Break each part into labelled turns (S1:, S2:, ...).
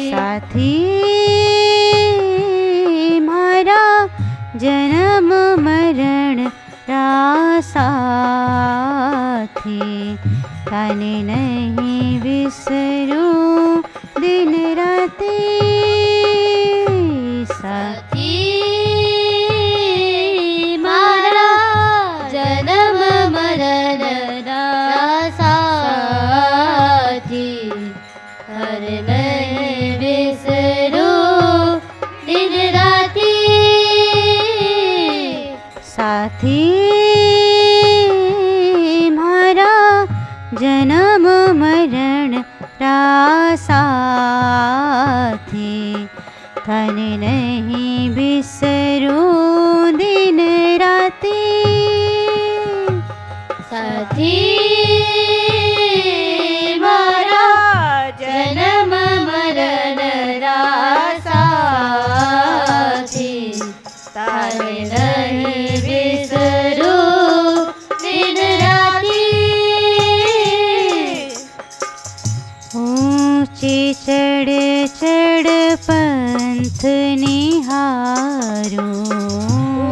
S1: साथी मारा जन्म मरण रा साथी, तने नहीं बिसरूं दिन राती।
S2: साथी मारा जन्म मरण रा साथी, तने नहीं बिसरूं दिन राती।
S1: साथी मारा जन्म मरण रा साथी, तने नहीं बिसरूं दिन राती।
S2: साथी मारा जन्म मरण रा साथी, तने नहीं बिसरूं दिन राती।
S1: ऊंची चढ़ चढ़ पंथ निहारूं,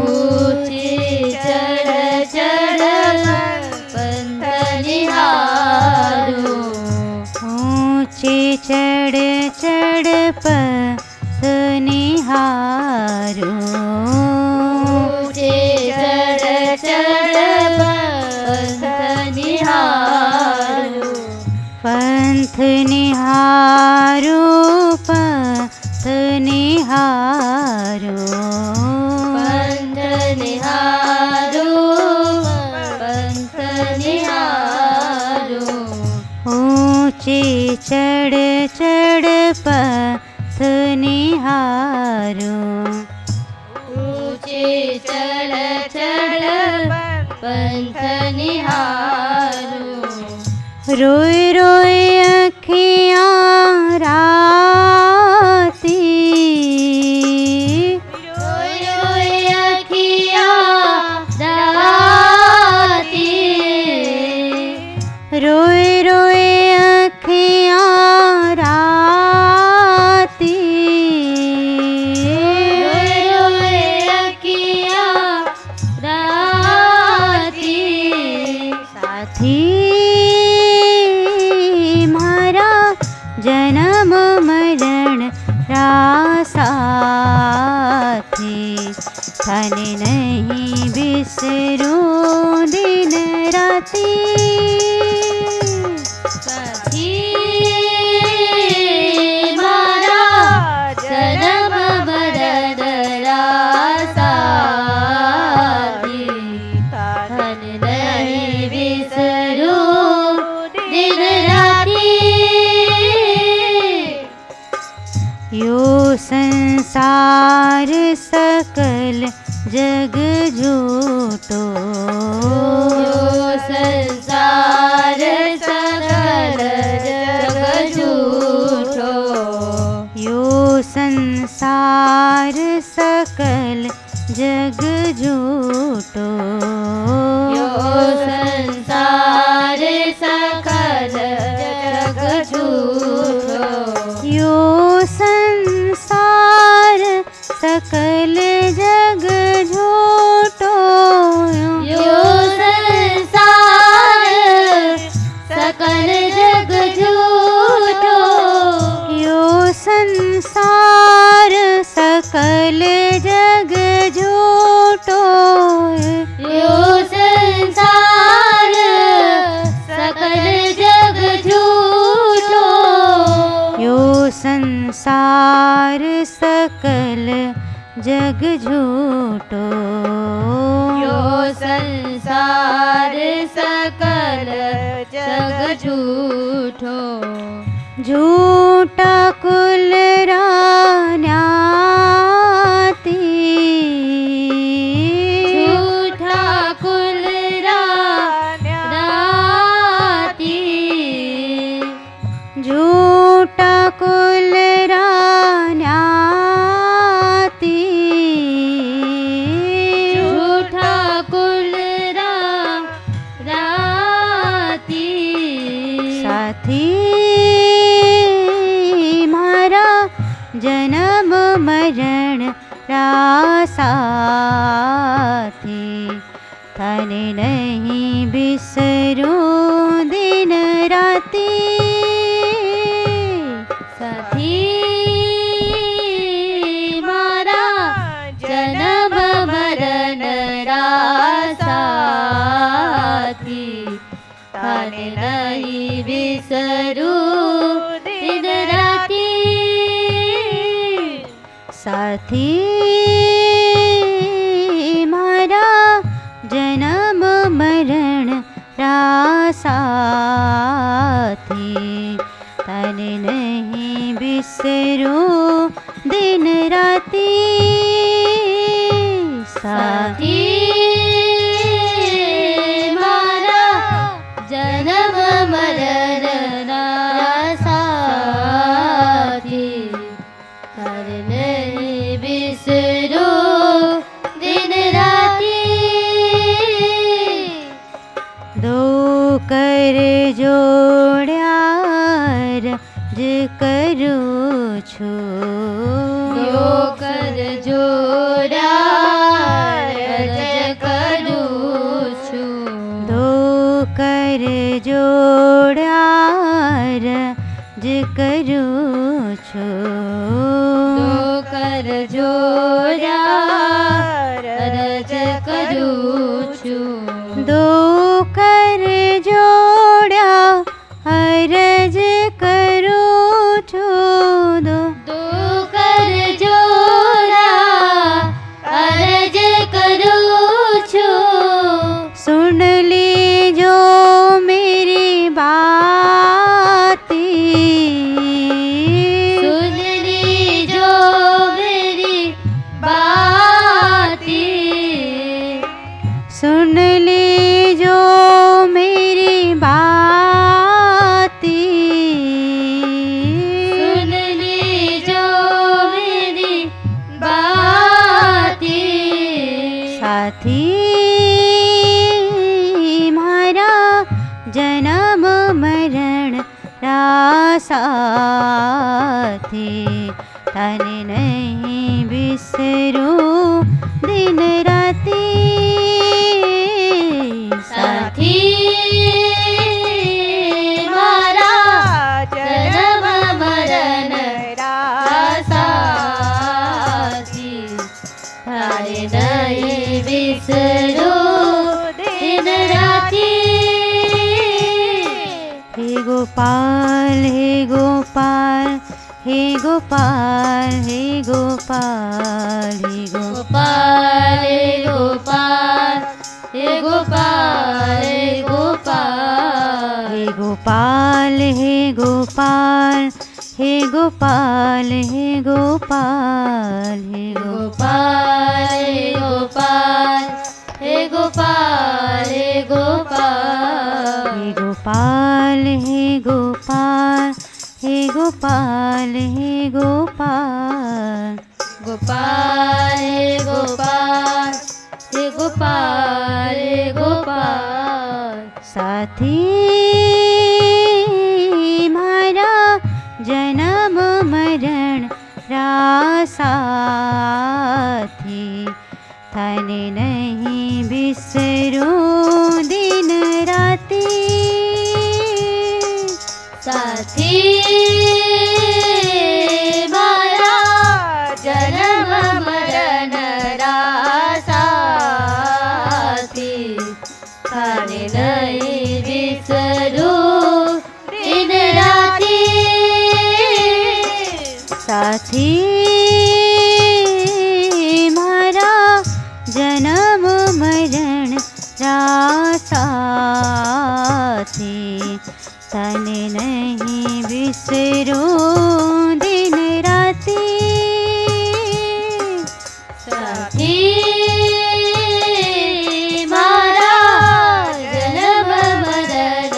S2: ऊंची चढ़ चढ़ पंथ निहारूं,
S1: ऊंची चढ़ चढ़ पंथ निहारूं,
S2: ऊंची चढ़ चढ़ पंथ निहारूं,
S1: पंथ निहारूं, पंथ निहारूं,
S2: पंथ निहारूं, पंथ निहारूं,
S1: ऊंची चढ़ चढ़ पंथ निहारूं,
S2: ऊंची चढ़ चढ़ पंथ निहारूं,
S1: रोए रोए अखियाँ राती,
S2: रोए रोए अखियाँ राती,
S1: रोए रोए अखियाँ राती,
S2: रोए रोए अखियाँ राती।
S1: साथी मारा जन्म मरण रा साथी, तने नहीं बिसरूं दिन राती।
S2: साथी मारा जन्म मरण रा साथी, तने नहीं बिसरूं दिन राती।
S1: यो संसार सकल जग झूठो,
S2: यो संसार सकल जग झूठो,
S1: यो संसार सकल जग झूठो,
S2: यो संसार सकल जग झूठो,
S1: यो संसार सकल जग झूठो,
S2: यो संसार सकल जग झूठो,
S1: यो संसार सकल जग झूठो,
S2: यो संसार सकल जग झूठो,
S1: यो संसार सकल जग झूठो,
S2: यो संसार सकल जग झूठो,
S1: झूठा कुल रान्याती,
S2: झूठा कुल राती,
S1: झूठा कुल रान्याती,
S2: झूठा कुल राती।
S1: साथी मारा जन्म मरण रासाथी थाने नहीं बिसरूं दिन राती
S2: साथी मारा जन्म मरण रासाथी थाने नहीं बिसरूं दिन राती
S1: साथी मारा जन्म मरण रासाथी तने नहीं बिसरूं दिन राती
S2: साथी मारा जन्म मरण रासाथी थाने नहीं बिसरूं दिन राती
S1: दो कर जोड़्यार ज करूं छु
S2: दो कर जोड़ा रज करूं છું
S1: दो कर जोड़्यार ज करूं छु
S2: દો કર જોડા રજ કરું છું
S1: दो कर जोड़ा हरज करूं छु दो
S2: દો કર જોડા અરજ કરું છું
S1: सुन लीजो मेरी बाती
S2: સુન લીજો મેરી બાતી
S1: सुन लीजो मेरी बाती
S2: સુન લીજો મેરી બાતી
S1: साथी मारा जन्म मरण रासाथी तने नहीं बिसरूं दिन राती
S2: साथी मारा जन्म मरण रासाथी थाने नहीं बिसरूं दिन राती
S1: हे गोपाल हे गोपाल हे गोपाल हे गोपाल हे
S2: गोपाल हे गोपाल हे गोपाल
S1: हे गोपाल हे गोपाल हे गोपाल हे गोपाल हे गोपाल
S2: हे गोपाल हे गोपाल हे गोपाल
S1: हे गोपाल हे गोपाल हे गोपाल
S2: गोपाल हे गोपाल हे गोपाल हे गोपाल
S1: साथी मारा जन्म मरण रासाथी थाने नहीं बिसरूं दिन राती
S2: साथी मारा जन्म मरण रासाथी थाने नहीं बिसरूं दिन राती
S1: साथी मारा जन्म मरण रासाथी तने नहीं बिसरूं दिन राती
S2: साथी मारा जन्म मरण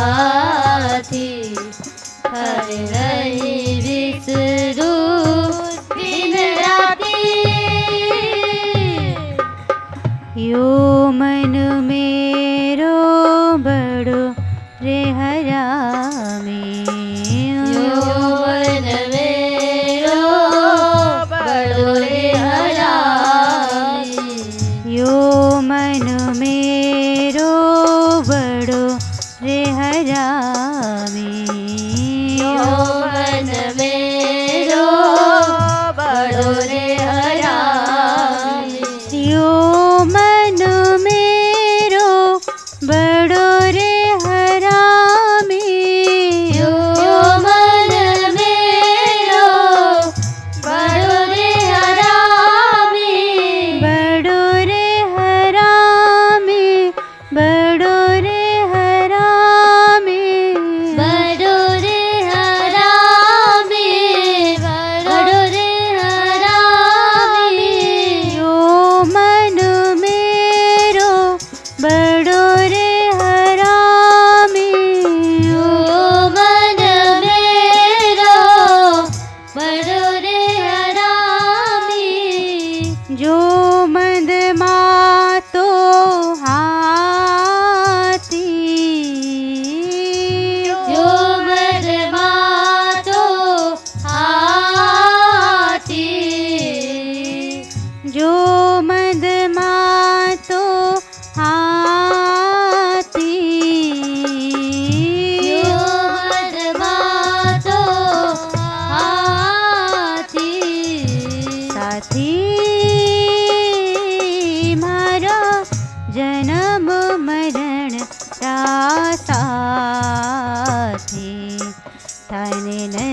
S2: रासाथी थाने नहीं बिसरूं दिन राती
S1: यो मन मेरो बड़ो रे हरा में
S2: यो मन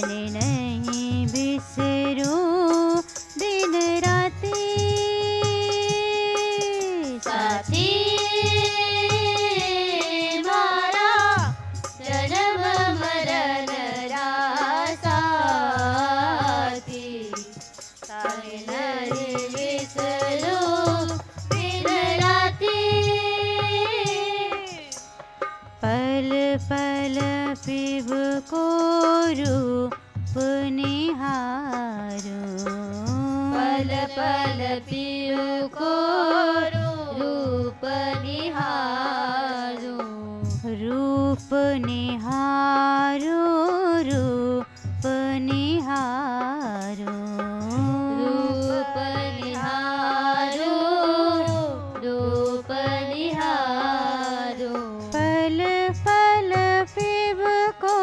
S1: थाने नहीं बिसरूं दिन राती
S2: साथी मारा जन्म मरण रा साथी थाने नहीं बिसरूं दिन राती
S1: पल पल पिब को रूप निहारो
S2: पल पल पियु को रूप निहारो
S1: रूप निहारो रूप निहारो
S2: रूप निहारो रूप निहारो
S1: पल पल पिब को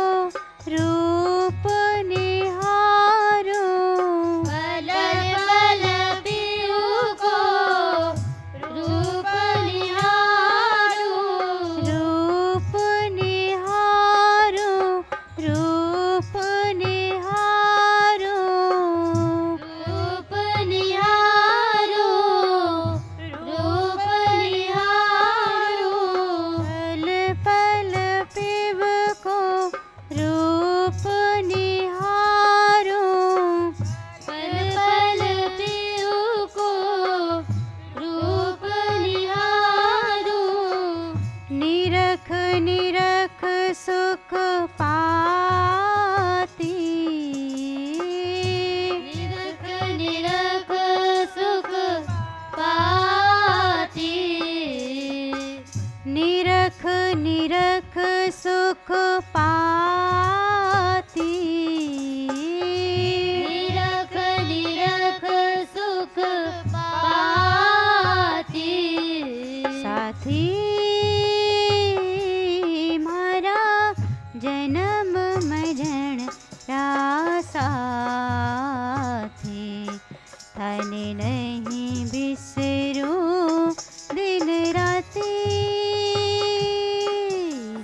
S1: रूप निहारो
S2: पल पल पियु को रूप निहारो
S1: रूप निहारो रूप निहारो
S2: रूप निहारो रूप निहारो
S1: पल पल पिब को रूप निहारो
S2: पल पल पियु को रूप निहारो
S1: निरख निरख सुख पाती
S2: निरख निरख सुख पाती
S1: निरख निरख सुख पाती
S2: निरख निरख सुख पाती
S1: साथी मारा जन्म मरण रा साथी थाने नहीं बिसरूं दिन राती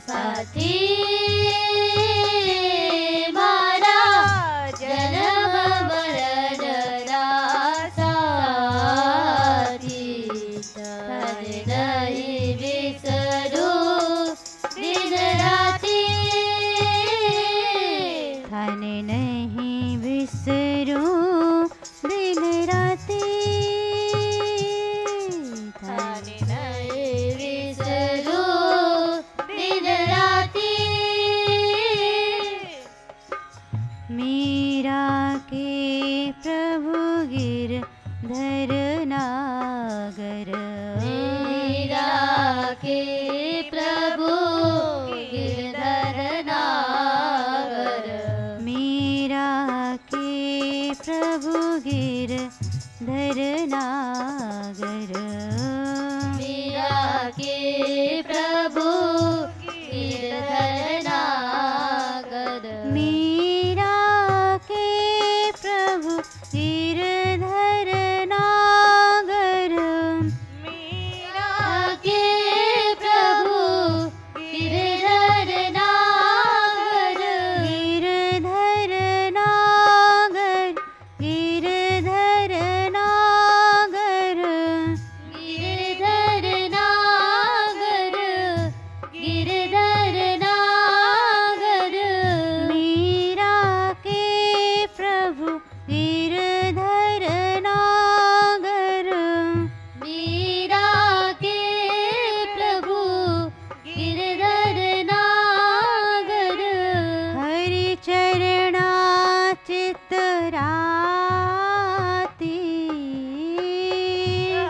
S2: साथी मारा जन्म मरण रा साथी थाने नहीं बिसरूं दिन राती
S1: थाने नहीं बिसरूं दिन राती
S2: थाने नहीं बिसरूं दिन राती
S1: मीरा के प्रभु गिरधर नागर
S2: मीरा के प्रभु गिरधर नागर
S1: मीरा के प्रभु गिरधर नागर
S2: मीरा के प्रभु गिरधर नागर
S1: मीरा के प्रभु गिरधर नागर
S2: मीरा के प्रभु गिरधर नागर
S1: गिरधर नागर गिरधर नागर
S2: गिरधर नागर गिरधर नागर
S1: मीरा के प्रभु गिरधर नागर
S2: मीरा के प्रभु गिरधर नागर
S1: हरि चरणा चितराती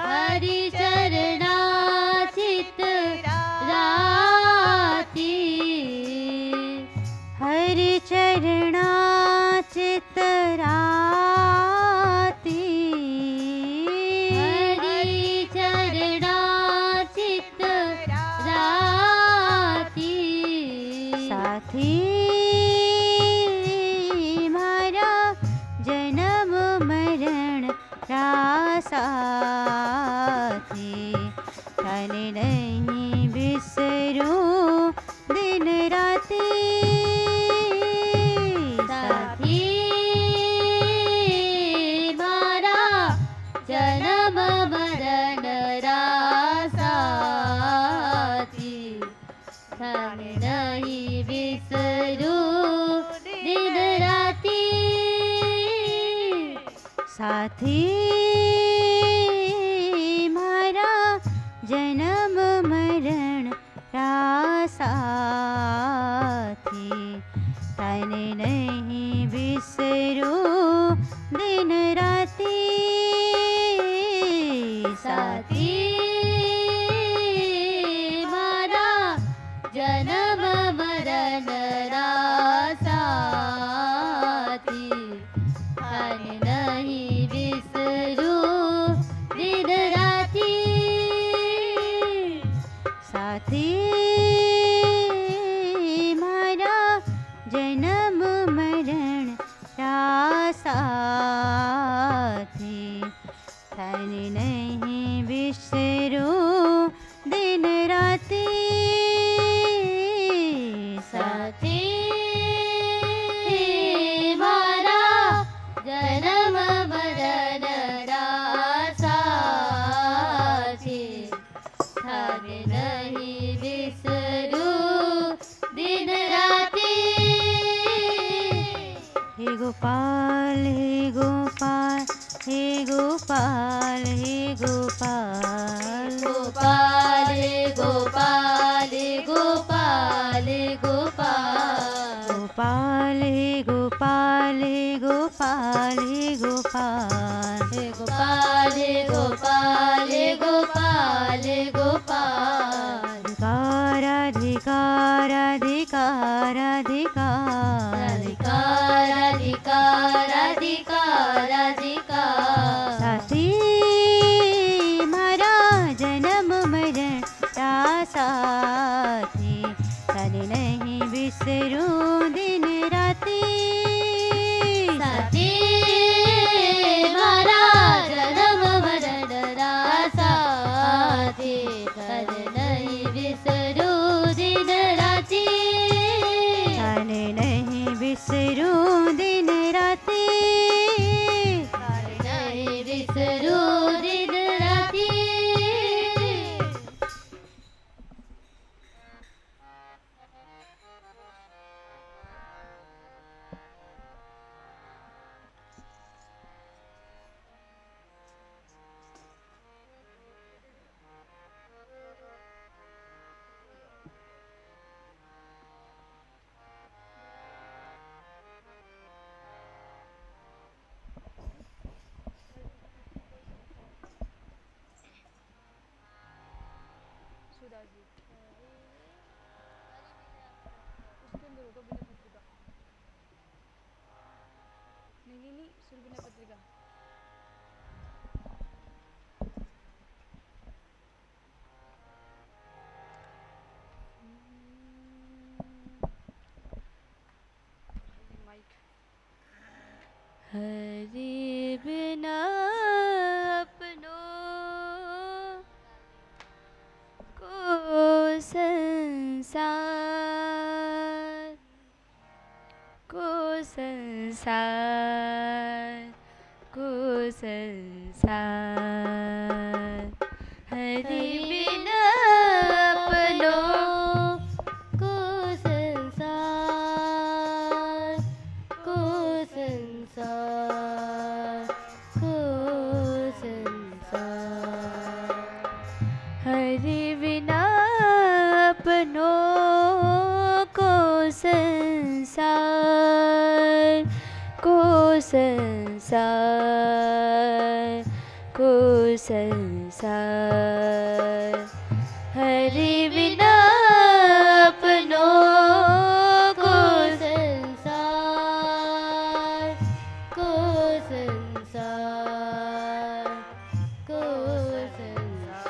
S2: हरि चरणा चित राती
S1: हरि चरणा चितराती
S2: हरि चरणा चित राती
S1: साथी मारा जन्म मरण रा साथी थाने नहीं बिसरूं दिन राती साथी
S2: धन नहीं बिसरू दिन राती
S1: साथी मारा जन्म मरण रा साथी तने नहीं बिसरू दिन राती
S2: साथी मारा जन्म मरण रा साथी धन नहीं बिसरू दिन राती
S1: साथी मारा जन्म मरण रा साथी तने नहीं बिसरू दिन राती
S2: साथी मारा जन्म मरण रा साथी धन नहीं बिसरू दिन राती
S1: हे गोपाल हे गोपाल हे गोपाल हे गोपाल
S2: गोपाल गोपाल गोपाल गोपाल
S1: गोपाल हे गोपाल हे गोपाल हे गोपाल
S2: हे गोपाल गोपाल गोपाल गोपाल
S1: अधिकार अधिकार अधिकार अधिकार
S2: अधिकार अधिकार अधिकार अधिकार
S1: साथी मारा जन्म मरण रा साथी तने नहीं बिसरू दिन राती
S2: साथी मारा जन्म मरण रा साथी धन नहीं बिसरू दिन राती
S1: तने नहीं बिसरू दिन राती
S2: धन नहीं बिसरू दिन राती
S1: हरि बिना अपनों को संसार को संसार को संसार हरि बिना अपनों
S2: को संसार को संसार को संसार
S1: हरि बिना अपनों को संसार को संसार को संसार हरि बिना अपनों को
S2: संसार को संसार को संसार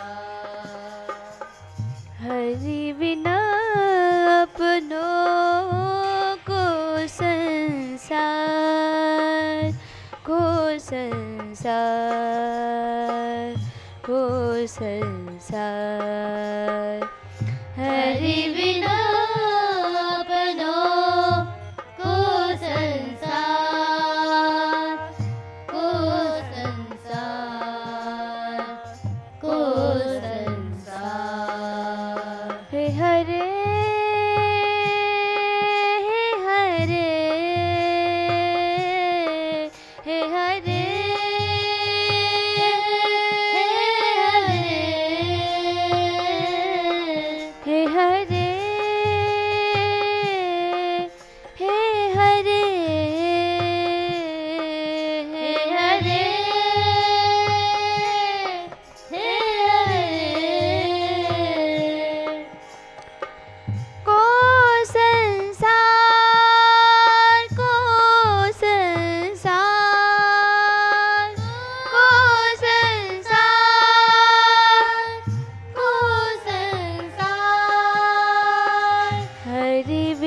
S1: हरि बिना अपनों को संसार को संसार को संसार
S2: हरि बिना अपनों को संसार को संसार को संसार
S1: हे हरे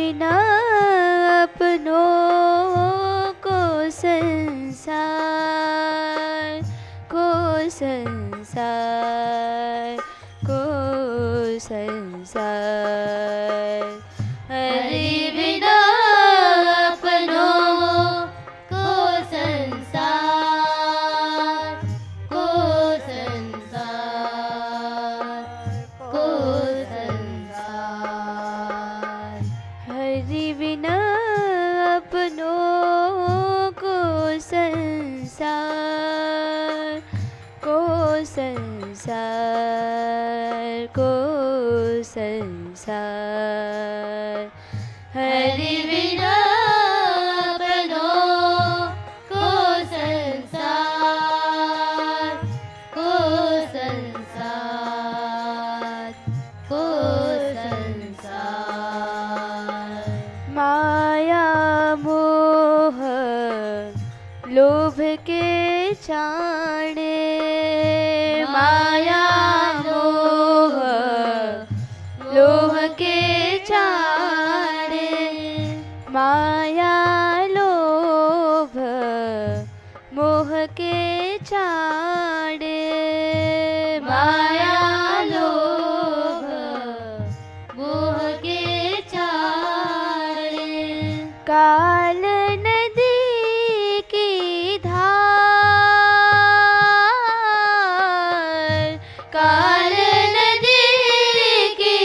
S1: बिना अपनों को संसार को संसार को संसार
S2: हरि बिना अपनों को संसार को संसार को संसार
S1: हरि बिना अपनों को संसार को संसार को संसार
S2: हरि बिना अपनों को संसार को संसार को संसार
S1: माया मोह लोभ के चाणे माया मोह लोभ के चाणे माया लोभ मोह के चाणे
S2: माया लोभ मोह के चारे
S1: काल नदी की धार
S2: काल नदी की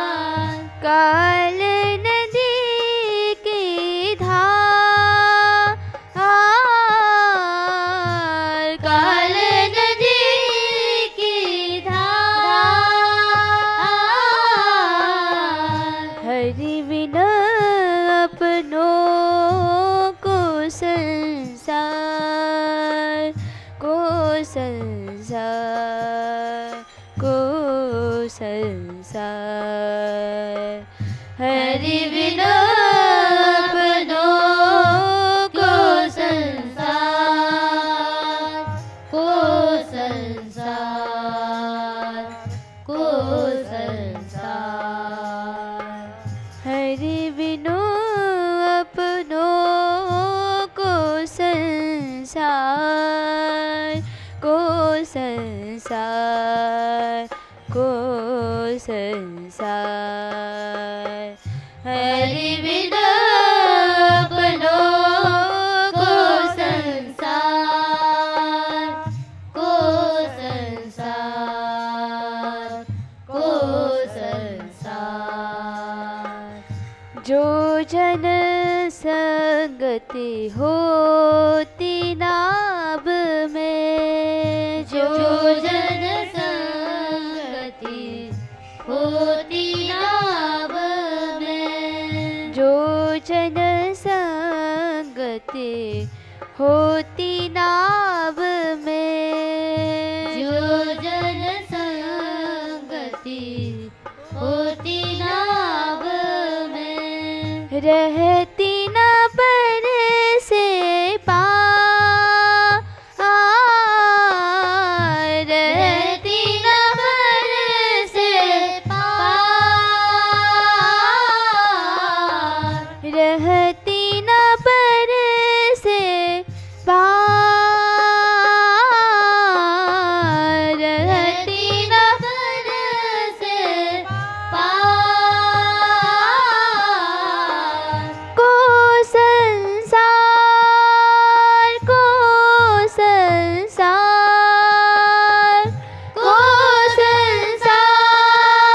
S2: धार
S1: काल नदी की धार
S2: काल नदी की धार
S1: हरि बिना अपनों को संसार को संसार को संसार
S2: हरि बिना अपनों को संसार को संसार को संसार
S1: हरि बिनु अपनों को संसार को संसार को संसार
S2: हरि बिना अपनों को संसार को संसार को संसार
S1: जो जन संगति होती नाभ में
S2: जो जन संगति होती नाभ में
S1: जो जन संगति होती नाभ में
S2: जो जन संगति होती नाभ में
S1: रहती न पर से पार
S2: रहती न पर से पार
S1: रहती न पर से पार
S2: रहती न पर से पार
S1: को संसार को संसार
S2: को संसार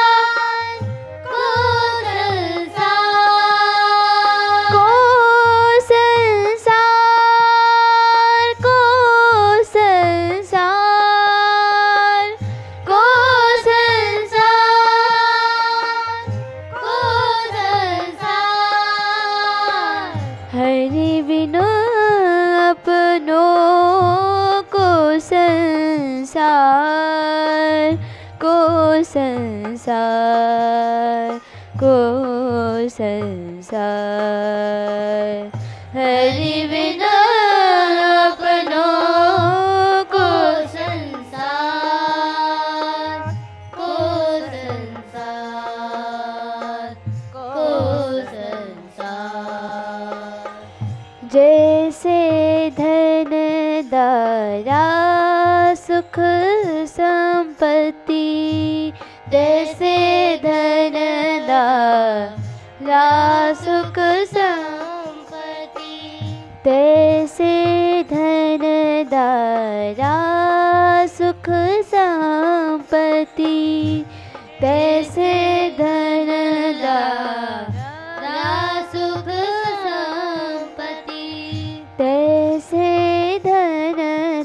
S2: को संसार
S1: को संसार को संसार
S2: को संसार को संसार
S1: हरि बिनु अपनों को संसार को संसार को संसार
S2: हरि बिना अपनों को संसार को संसार
S1: सुख संपत्ति तैसे धन दारा सुख
S2: संपत्ति
S1: तैसे धन दारा सुख संपत्ति तैसे धन
S2: दारा सुख संपत्ति
S1: तैसे धन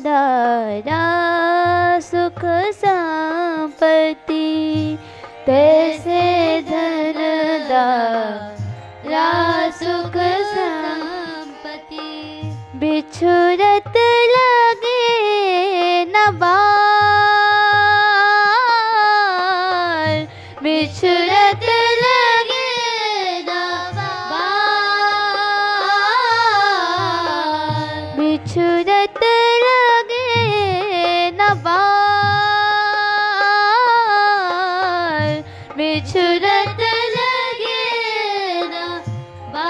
S1: दारा सुख संपत्ति तैसे धन दारा सुख संपत्ति बिछुरत लगे न बार बिछुरत लगे न बार बिछुरत लगे न बार बिछुरत लगे न बार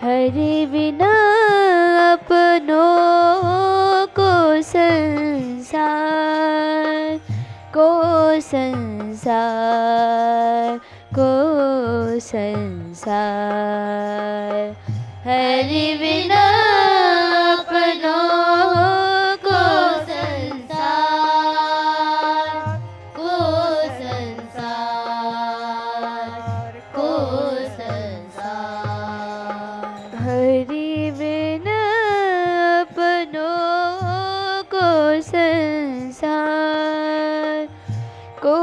S1: हरि बिना अपनों को संसार को संसार को संसार हरि बिना अपनों को
S2: संसार को संसार को संसार
S1: हरि बिना अपनों को संसार को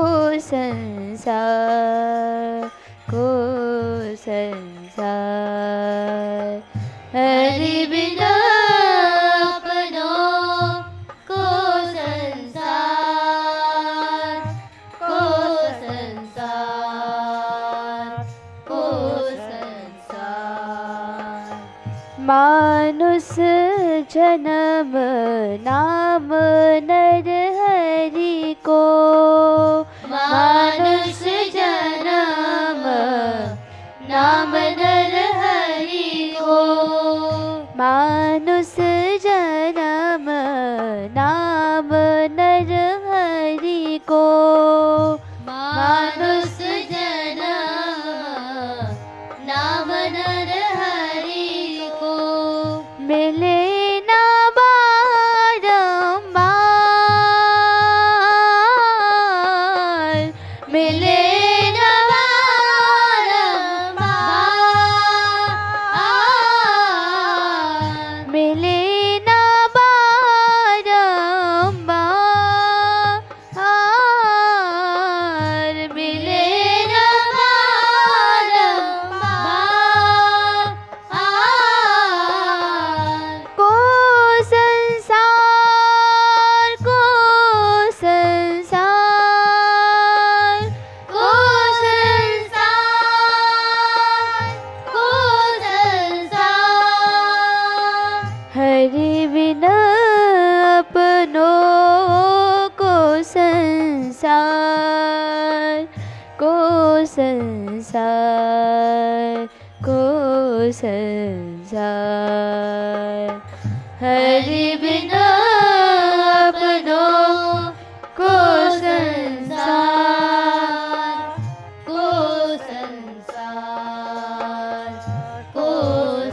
S1: संसार को संसार हरि बिना
S2: अपनों को संसार को संसार को संसार
S1: मानुष जन्म नाम नर हरि को
S2: मानुष जन्म नाम नर हरि को
S1: मानुष जन्म नाम नर हरि को
S2: मानुष जन्म नाम नर हरि को
S1: मिले ना बारंबार मिले ना
S2: बारंबार
S1: मिले ना बारंबार मिले ना
S2: बारंबार
S1: को संसार को संसार
S2: को संसार को संसार
S1: हरि बिना अपनों को संसार को संसार को संसार हरि बिना अपनों को संसार
S2: को संसार को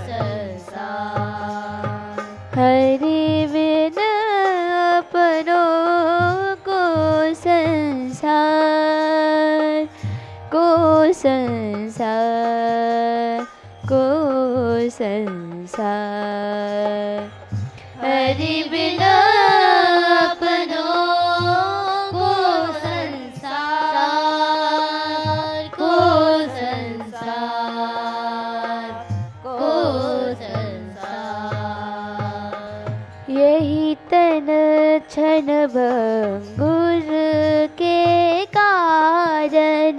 S2: संसार
S1: हरि बिना अपनों को संसार को संसार को संसार हरि बिना
S2: अपनों को संसार को संसार को संसार
S1: यही तन छन भंगुर के कारण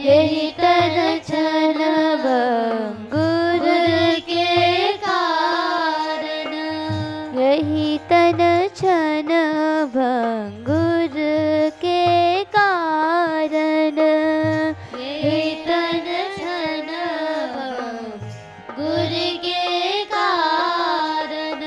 S1: यही तन छन भंगुर
S2: के कारण
S1: यही तन छन भंगुर के कारण
S2: यही तन छन गुर के कारण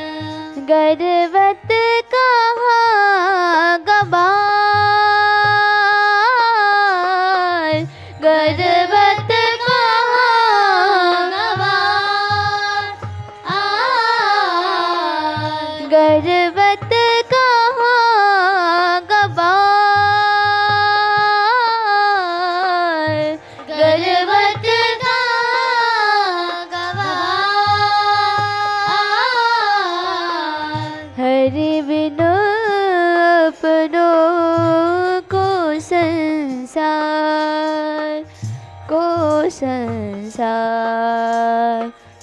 S1: संसार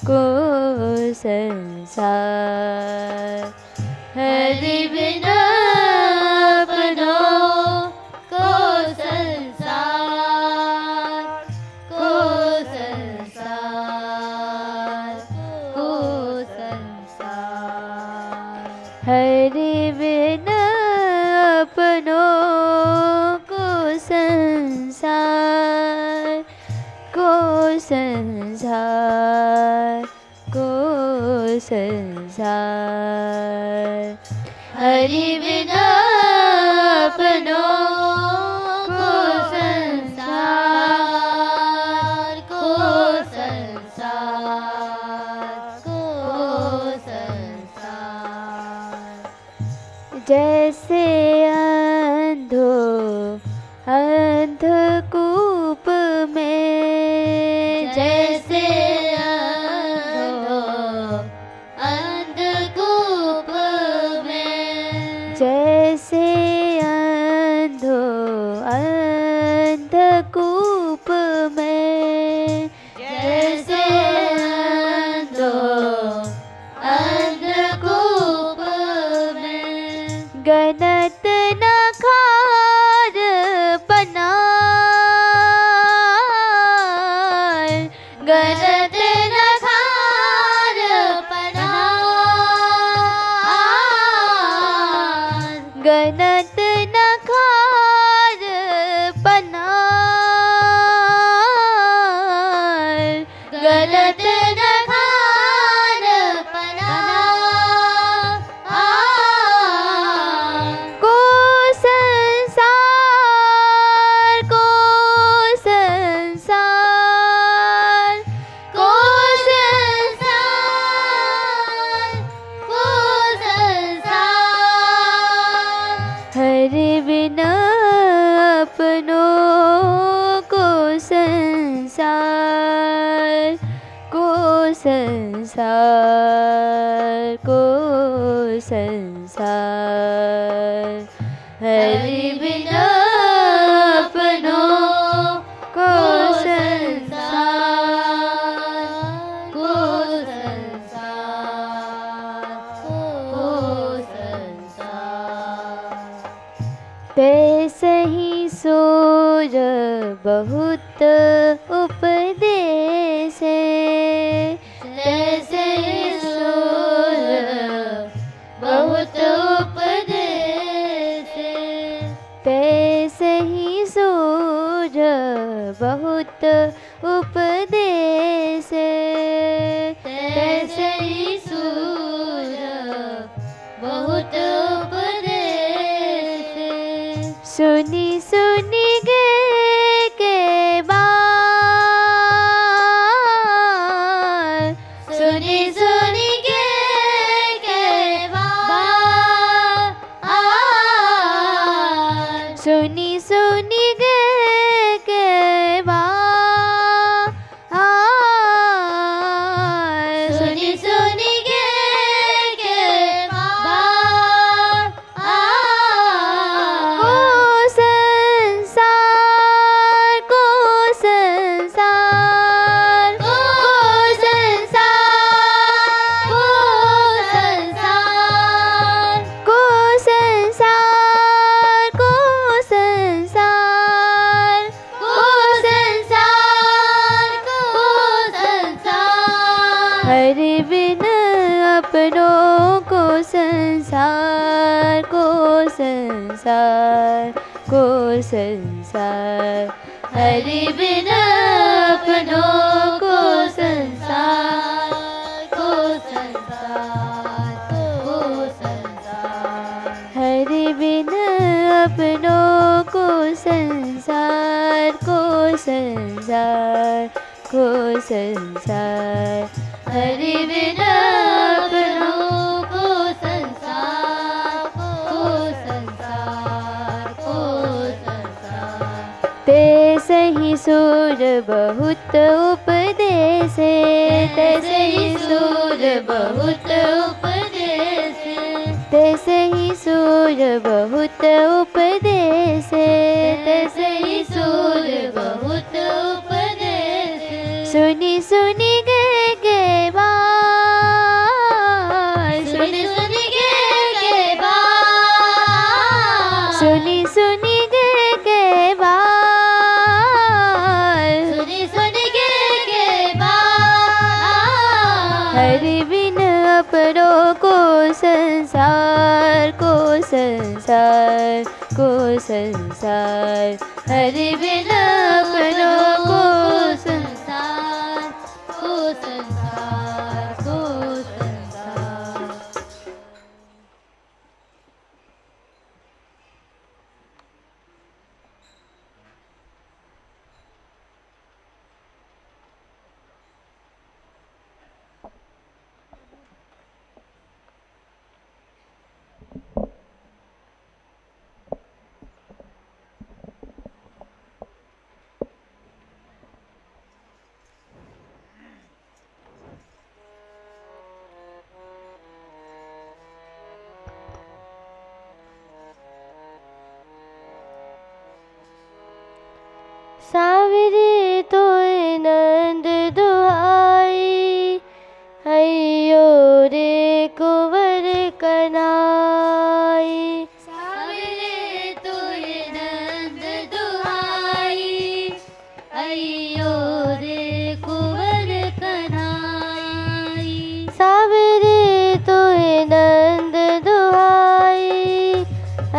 S1: को संसार।
S2: हरि बिना अपनों को संसार को संसार को संसार।
S1: हरि बिना अपनों को संसार को संसार को संसार।
S2: हरि बिना अपनों को संसार को संसार को संसार।
S1: जैसे अंधो अंधकूप में,
S2: जैसे अंधो अंधकूप में,
S1: जैसे अंधो अंधकूप में,
S2: जैसे अंधो अंधकूप में,
S1: गनत न खार पनार,
S2: गनत न खार पनार,
S1: गनत न खार पनार,
S2: गनत न खार पनार।
S1: को संसार को संसार
S2: को संसार को संसार।
S1: हरि बिना अपनों को संसार को संसार को संसार।
S2: हरि बिना अपनों
S1: को
S2: संसार को संसार को संसार।
S1: तैसे ही सूर बहुत उपदेश है,
S2: जैसे सूर बहुत उपदेश,
S1: तैसे ही सूर बहुत उपदेश,
S2: तैसे ही सूर बहुत उपदेश।
S1: सुनी सुनी गे के बार,
S2: सुनी सुनी के बार,
S1: सुनी सुनी गे के बार,
S2: सुनी सुनी के बार।
S1: को संसार को संसार
S2: को संसार को संसार
S1: को संसार को संसार
S2: को संसार को संसार।
S1: हरि बिन अपनों को संसार को संसार को संसार।
S2: हरि बिना अपनों को संसार को संसार को संसार।
S1: हरि बिन अपनों को संसार को संसार को संसार।
S2: हरि बिना अपनों को संसार को संसार को संसार।
S1: तैसे ही सूर बहुत उपदेश,
S2: तैसे ही सूर बहुत उपदेश,
S1: तैसे ही सूर बहुत उपदेश,
S2: तैसे ही सूर बहुत उपदेश।
S1: सुनी सुनी के बाल,
S2: सुनी सुनी के बाल,
S1: हरि बिन अपनों को संसार को संसार को संसार, हरि बिन अपनों को
S2: संसार को संसार को संसार।
S1: सावरे तोय नंद दुहाई, अयो रे कुंवर कनाई।
S2: सावरे तोय नंद दुहाई, अयो रे कुंवर कन्हाई।
S1: सावरे तोय नंद दुहाई,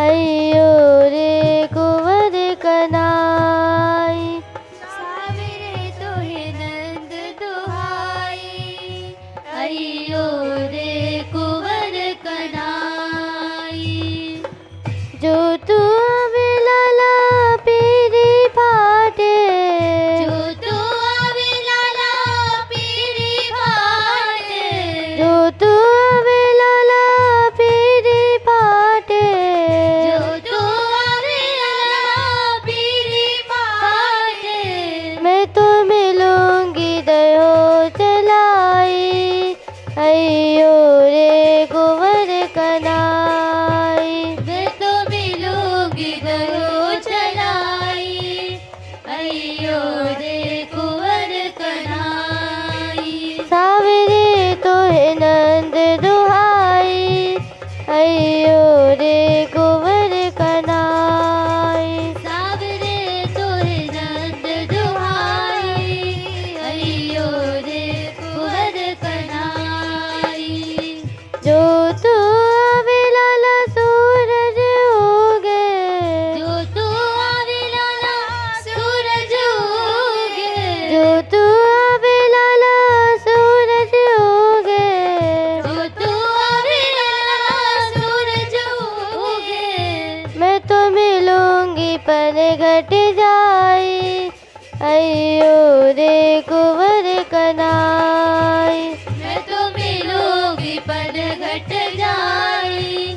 S1: अयो रे कुंवर कनाई।
S2: सावरे तोय नंद दुहाई, अयो रे कुंवर कन्हाई।
S1: जो तू अविलला पीरी फाटे,
S2: जो तू अविलला पीरी फाटे,
S1: जो तू अविलला पीरी फाटे,
S2: जो तू अविलला पीरी फाटे।
S1: मैं तो मिलूंगी दयो चलाई, अयो रे कुंवर कनाई।
S2: मैं तो मिलूंगी गयो चलाई, अयो रे कुंवर कन्हाई।
S1: सावरे तोय नंद दुहाई, अयो रे कुंवर कनाई।
S2: सावरे तोय नंद दुहाई, अयो रे कुंवर कन्हाई।
S1: जो तू अविलला सूरज उगे,
S2: जो तू अविलला सूरज उगे,
S1: जो तू अविलला सूरज उगे,
S2: जो तू अविलला सूरज उगे।
S1: मैं तो मिलूंगी पर घट जाई, अयो रे कुंवर कनाई।
S2: मैं तो मिलूंगी पर घट जाई,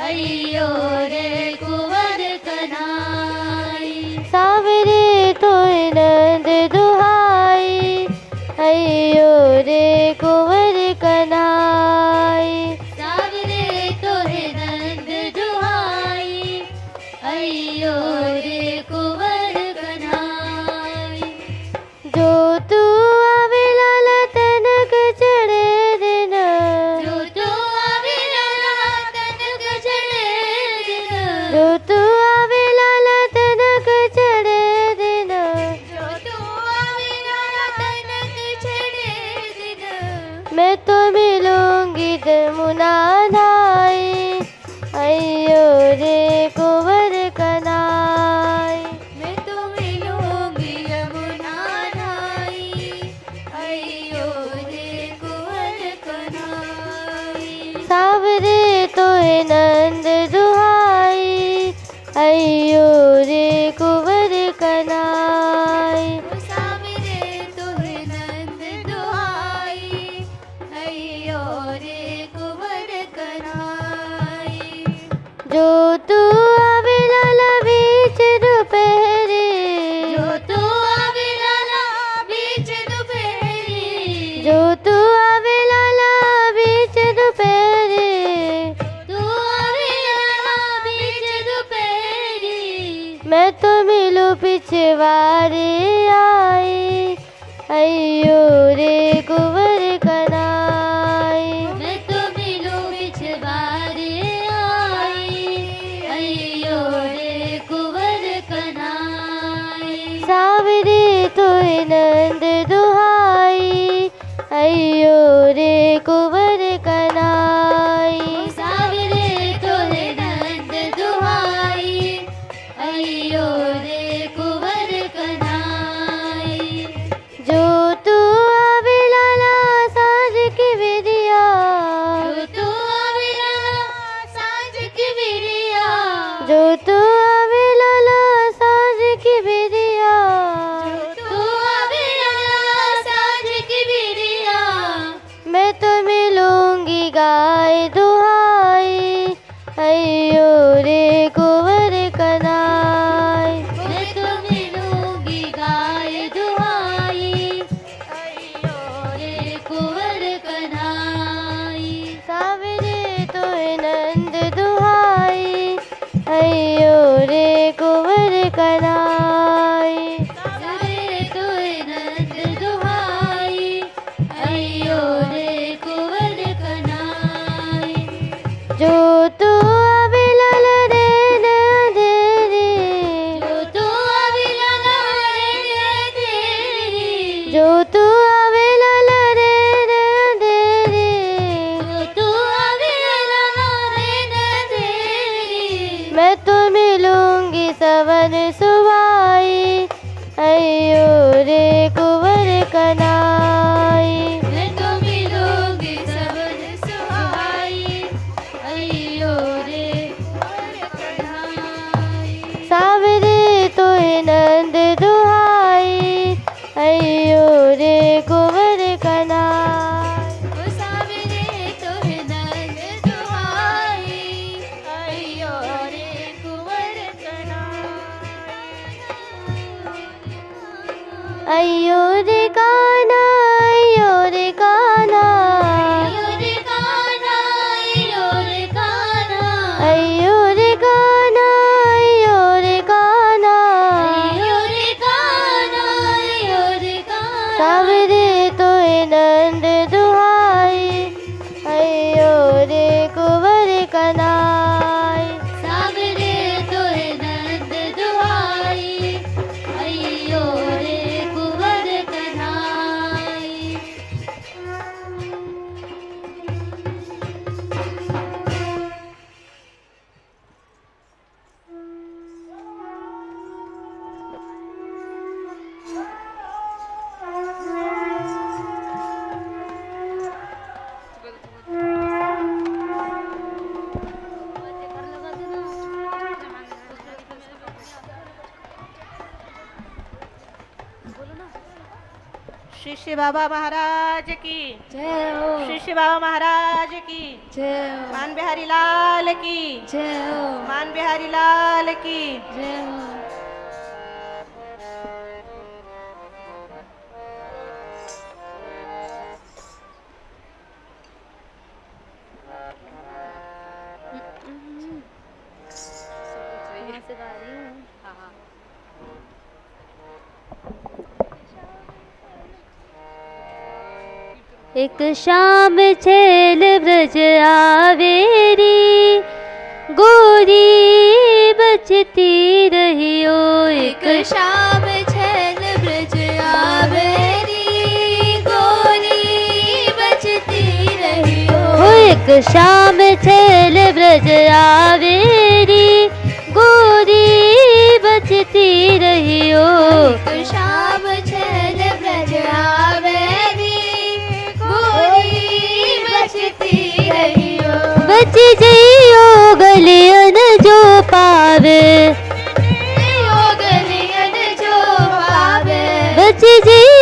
S2: अयो रे कुंवर कन्हाई।
S1: सावरे तोय नंद दुहाई, अयो रे कुंवर कनाई।
S2: सावरे तोय नंद दुहाई, अयो रे कुंवर कन्हाई।
S1: जो तू अविलला तनक चढ़े दिन,
S2: जो तू अविलला तनक चढ़े दिन,
S1: जो तू अविलला तनक चढ़े दिन,
S2: जो तू अविलला तनक चढ़े दिन।
S1: मैं तो मिलूंगी जमुना धाई, अयो रे कुंवर कनाई।
S2: मैं तो मिलूंगी यमुना नाई, अयो रे कुंवर कन्हाई।
S1: सावरे तोय नंद दुहाई, अयो रे कुंवर कनाई।
S2: सावरे तोय नंद दुहाई, अयो रे कुंवर कन्हाई।
S1: जो तू अविलला बीच दोपहरी,
S2: जो तू अविलला बीच दोपहरी,
S1: जो तू अविलला बीच दोपहरी,
S2: तू अविलला बीच दोपहरी।
S1: मैं तो मिलूं पिछवाड़े आई, अयो रे कुंवर कनाई।
S2: मैं तो मिलूं बिछवारे आई, अयो रे
S1: कनाई।
S2: रे तोहे नंद दुहाई, अयो रे कुंवर कनाई।
S1: जो तू अविलल रेन अंधेरी,
S2: जो तू अविलल रेन तेरी,
S1: जो तू अविलल रेन अंधेरी,
S2: जो तू अविलल रेन तेरी।
S1: मैं तो मिलूंगी सवन सुहाई, अयो रे कुंवर कनाई।
S2: मैं तो मिलूंगी सबन सुहाई, अयो रे कुंवर कनाई।
S1: सावरे तोहे नंद दुहाई, अयो रे कुंवर कनाई।
S2: ओ सावरे तोहे नंद दुहाई, अयो रे कुंवर कनाई।
S1: अयो रे काना, अयो रे काना,
S2: अयो रे काना, अयो रे काना,
S1: अयो रे काना, अयो रे काना।
S2: अयो रे काना, अयो रे काना।
S1: सावरे तोहे नंद दुहाई, अयो रे कुंवर कनाई।
S2: सावरे तोहे नंद दुहाई, अयो रे कुंवर कनाई।
S3: श्री श्री बाबा महाराज की,
S2: जय हो,
S3: श्री श्री बाबा महाराज की,
S2: जय हो,
S3: मान बिहारी लाल की,
S2: जय हो,
S3: मान बिहारी लाल की।
S2: जय हो।
S1: एक शाम छेल ब्रज आवेरी, गोरी बचती रहियो।
S2: एक शाम छल ब्रज आवेरी, गोरी बचती रहियो।
S1: हो एक शाम छेल ब्रज आवेरी, गोरी बचती रहियो।
S2: एक शाम छल ब्रज आवेरी, गोरी बचती रहियो।
S1: बच जइयो गलियन जो पावे,
S2: गलियन जो पावे।
S1: बच जइयो